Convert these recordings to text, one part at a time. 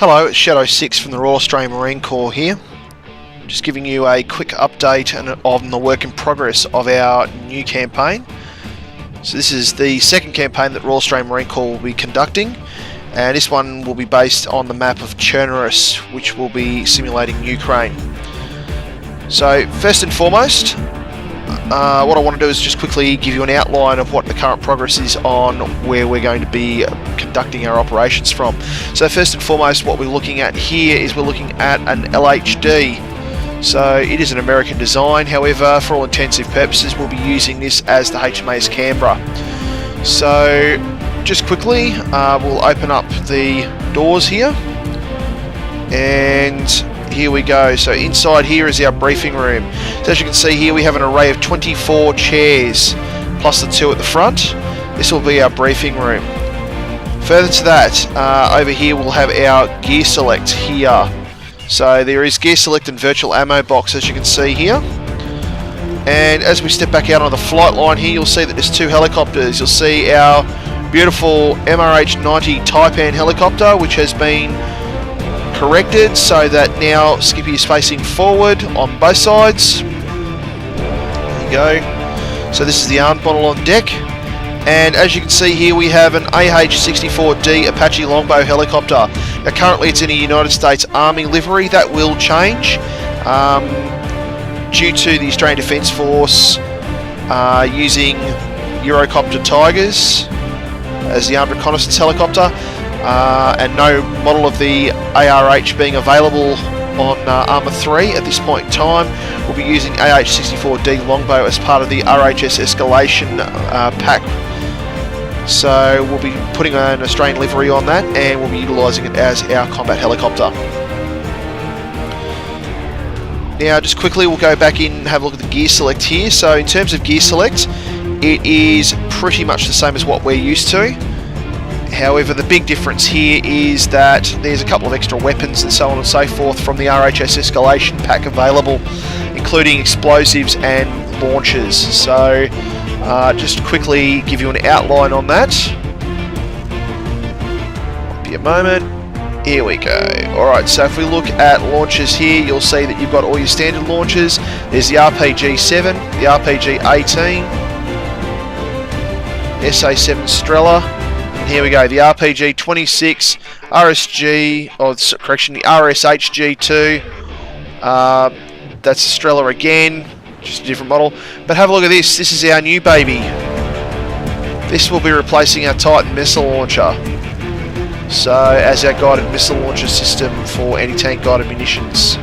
Hello, it's Shadow 6 from the Royal Australian Marine Corps here. Just giving you a quick update on the work in progress of our new campaign. So this is the second campaign that Royal Australian Marine Corps will be conducting, and this one will be based on the map of Chernarus, which will be simulating Ukraine. So first and foremost, what I want to do is just quickly give you an outline of what the current progress is on where we're going to be conducting our operations from. So first and foremost, what we're looking at here is we're looking at an LHD. So it is an American design, however, for all intensive purposes, we'll be using this as the HMAS Canberra. So just quickly, we'll open up the doors here, and here we go. So inside here is our briefing room. So as you can see here, we have an array of 24 chairs plus the 2 at the front. This will be our briefing room. Further to that, over here we'll have our gear select here. So there is gear select and virtual ammo box, as you can see here. And as we step back out on the flight line here, you'll see that there's 2 helicopters. You'll see our beautiful MRH-90 Taipan helicopter, which has been corrected so that now Skippy is facing forward on both sides. There you go. So this is the armed model on deck, and as you can see here, we have an AH-64D Apache Longbow helicopter. Now currently it's in a United States Army livery. That will change due to the Australian Defence Force using Eurocopter Tigers as the armed reconnaissance helicopter. And no model of the ARH being available on Armour 3 at this point in time. We'll be using AH-64D Longbow as part of the RHS Escalation pack. So we'll be putting an Australian livery on that, and we'll be utilising it as our combat helicopter. Now just quickly, we'll go back in and have a look at the gear select here. So in terms of gear select, it is pretty much the same as what we're used to. However, the big difference here is that there's a couple of extra weapons and so on and so forth from the RHS Escalation pack available, including explosives and launchers. So just quickly give you an outline on that. Might be a moment. Here we go. Alright, so if we look at launchers here, you'll see that you've got all your standard launchers. There's the RPG-7, the RPG-18, SA-7 Strela. Here we go, the RPG-26, RSG, the RSHG-2, that's Strela again, just a different model. But have a look at this, this is our new baby. This will be replacing our Titan missile launcher. So, as our guided missile launcher system for anti-tank guided munitions.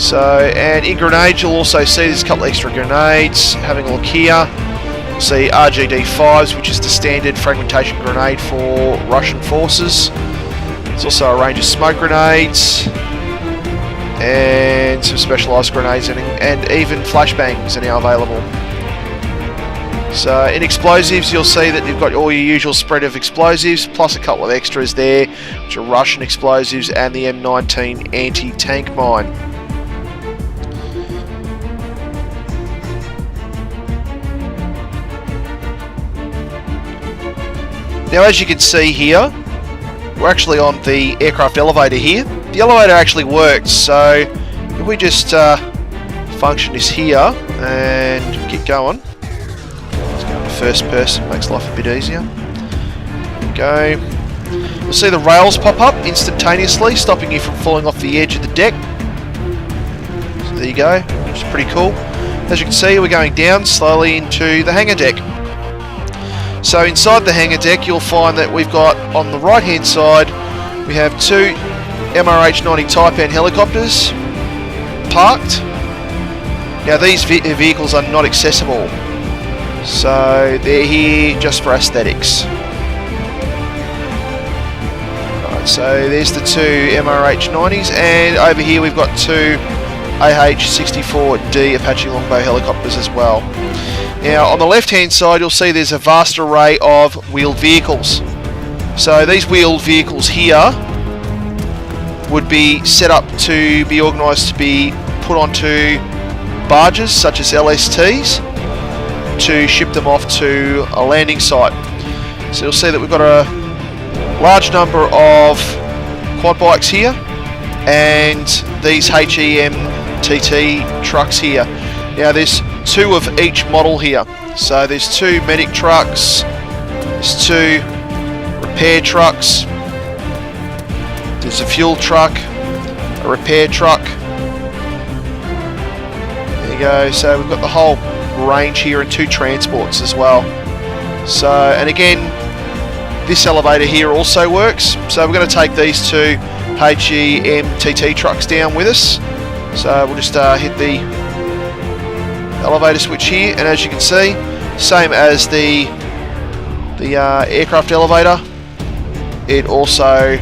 So, and in grenades you'll also see there's a couple extra grenades. Having a look here. See RGD-5s, which is the standard fragmentation grenade for Russian forces. There's also a range of smoke grenades and some specialised grenades, and even flashbangs are now available. So in explosives, you'll see that you've got all your usual spread of explosives plus a couple of extras there, which are Russian explosives and the M19 anti-tank mine. Now as you can see here, we're actually on the aircraft elevator here. The elevator actually works, so if we just function this here and get going. Let's go into first person, makes life a bit easier. There we go. You'll see the rails pop up instantaneously, stopping you from falling off the edge of the deck. So there you go, which is pretty cool. As you can see, we're going down slowly into the hangar deck. So inside the hangar deck, you'll find that we've got, on the right hand side, we have 2 MRH-90 Taipan helicopters parked. Now these vehicles are not accessible, so they're here just for aesthetics. Right, so there's the 2 MRH-90s, and over here we've got 2 AH-64D Apache Longbow helicopters as well. Now on the left hand side you'll see there's a vast array of wheeled vehicles. So these wheeled vehicles here would be set up to be organised to be put onto barges such as LSTs to ship them off to a landing site. So you'll see that we've got a large number of quad bikes here, and these HEMTT trucks here. Now there's 2 of each model here. So there's 2 medic trucks, there's 2 repair trucks, there's a fuel truck, a repair truck. There you go. So we've got the whole range here, and 2 transports as well. So, and again, this elevator here also works. So we're going to take these 2 HEMTT trucks down with us. So we'll just hit the elevator switch here, and as you can see, same as the aircraft elevator, it also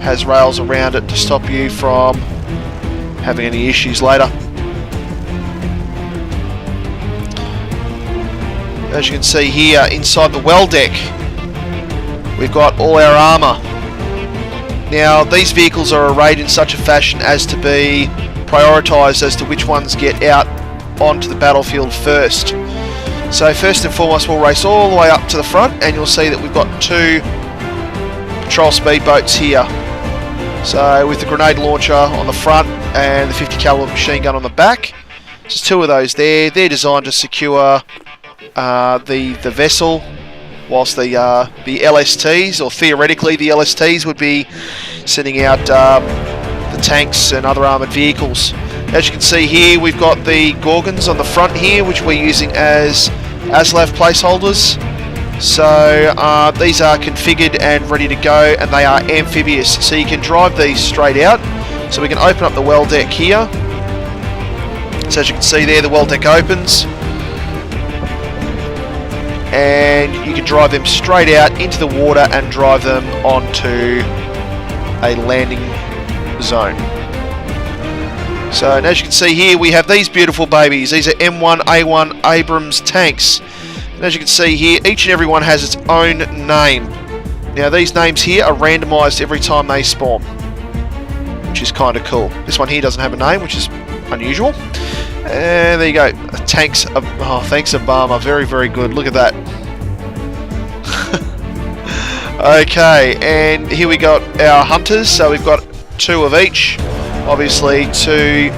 has rails around it to stop you from having any issues later. As you can see here, inside the well deck, we've got all our armour. Now these vehicles are arrayed in such a fashion as to be prioritised as to which ones get out onto the battlefield first. So first and foremost, we'll race all the way up to the front, and you'll see that we've got 2 patrol speedboats here. So with the grenade launcher on the front and the 50 caliber machine gun on the back. There's 2 of those there. They're designed to secure the vessel, whilst the LSTs, or theoretically the LSTs, would be sending out the tanks and other armoured vehicles. As you can see here, we've got the Gorgons on the front here, which we're using as ASLAV placeholders. So these are configured and ready to go, and they are amphibious, so you can drive these straight out. So we can open up the well deck here. So as you can see there, the well deck opens, and you can drive them straight out into the water and drive them onto a landing zone. So, and as you can see here, we have these beautiful babies. These are M1A1 Abrams tanks. And as you can see here, each and every one has its own name. Now these names here are randomised every time they spawn, which is kind of cool. This one here doesn't have a name, which is unusual. And there you go. Tanks. Oh, thanks Obama. Very, very good. Look at that. Okay, and here we got our hunters. So we've got 2 of each. Obviously 2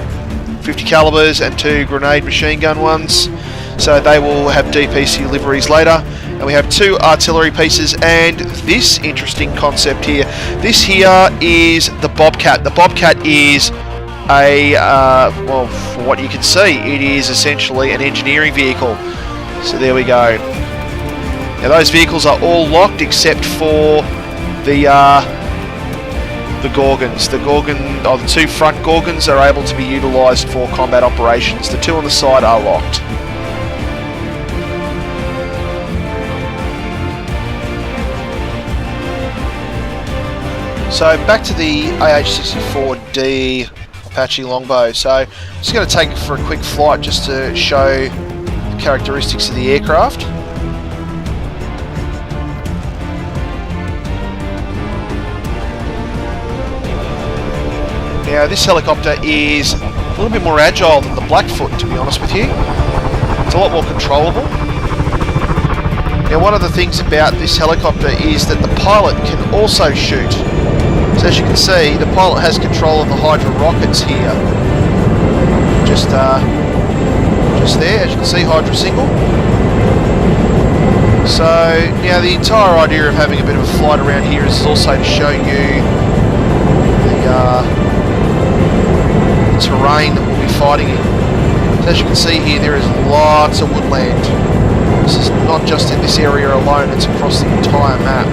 50 calibers and 2 grenade machine gun ones, so they will have DPC liveries later. And we have 2 artillery pieces, and this interesting concept here. This here is the Bobcat. The Bobcat is a well, from what you can see, it is essentially an engineering vehicle. So there we go. Now those vehicles are all locked except for the Gorgons. The 2 front Gorgons are able to be utilised for combat operations. The 2 on the side are locked. So back to the AH-64D Apache Longbow. So I'm just going to take it for a quick flight just to show the characteristics of the aircraft. Now this helicopter is a little bit more agile than the Blackfoot, to be honest with you. It's a lot more controllable. Now one of the things about this helicopter is that the pilot can also shoot. So as you can see, the pilot has control of the Hydra rockets here. Just there, as you can see, Hydra single. So now the entire idea of having a bit of a flight around here is also to show you the terrain that we'll be fighting in. So as you can see here, there is lots of woodland. This is not just in this area alone, it's across the entire map.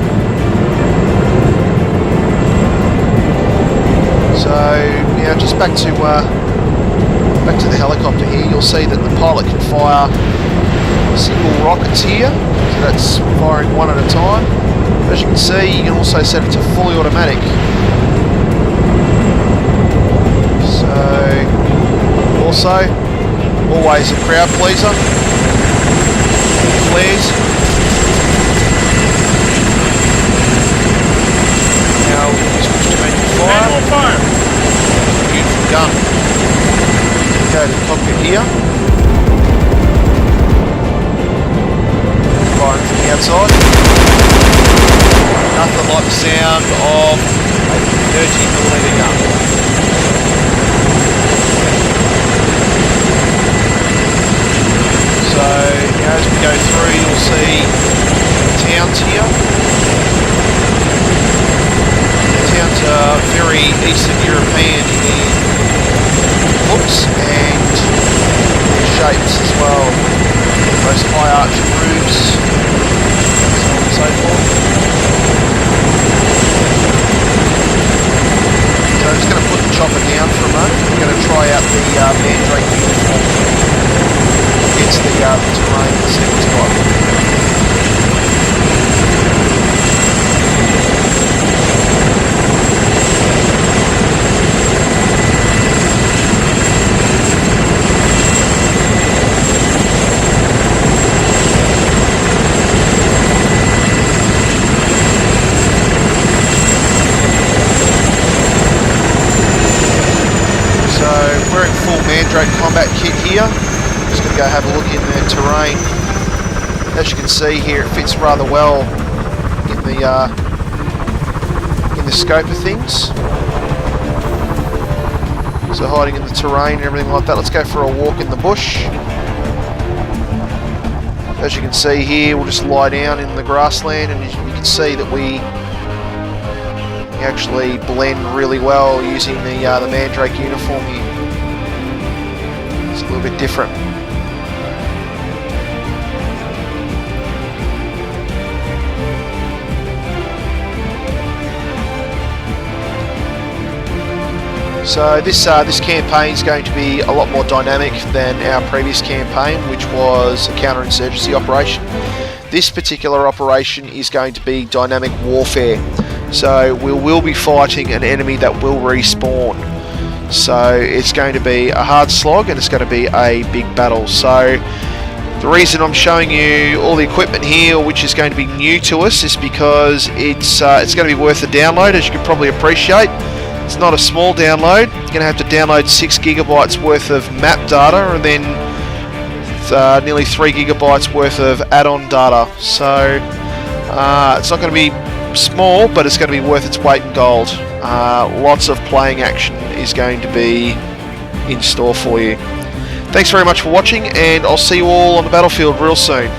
So now just back to the helicopter here, you'll see that the pilot can fire single rockets here, so that's firing 1 at a time. As you can see, you can also set it to fully automatic. So, also, always a crowd pleaser. Flares. Now, switch to manual fire. Beautiful gun. Go to the cockpit here. Firing from the outside. Nothing like the sound round of a 30mm gun. So as we go through, you'll see towns here. The towns are very Eastern European in looks and shapes as well. Those high arch roofs, so on and so forth. So I'm just going to put the chopper down for a moment. We're going to try out the Mandrake uniform against the terrain and see what's like. Wearing full Mandrake combat kit here. Just going to go have a look in the terrain. As you can see here, it fits rather well in the scope of things. So hiding in the terrain and everything like that. Let's go for a walk in the bush. As you can see here, we'll just lie down in the grassland, and you can see that we actually blend really well using the Mandrake uniform here. It's a little bit different. So this campaign is going to be a lot more dynamic than our previous campaign, which was a counterinsurgency operation. This particular operation is going to be dynamic warfare. So we will be fighting an enemy that will respawn. So it's going to be a hard slog, and it's going to be a big battle. So the reason I'm showing you all the equipment here, which is going to be new to us, is because it's going to be worth a download, as you can probably appreciate. It's not a small download. You're going to have to download 6 GB worth of map data, and then nearly 3 GB worth of add-on data. So it's not going to be small, but it's going to be worth its weight in gold. Lots of playing action is going to be in store for you. Thanks very much for watching, and I'll see you all on the battlefield real soon.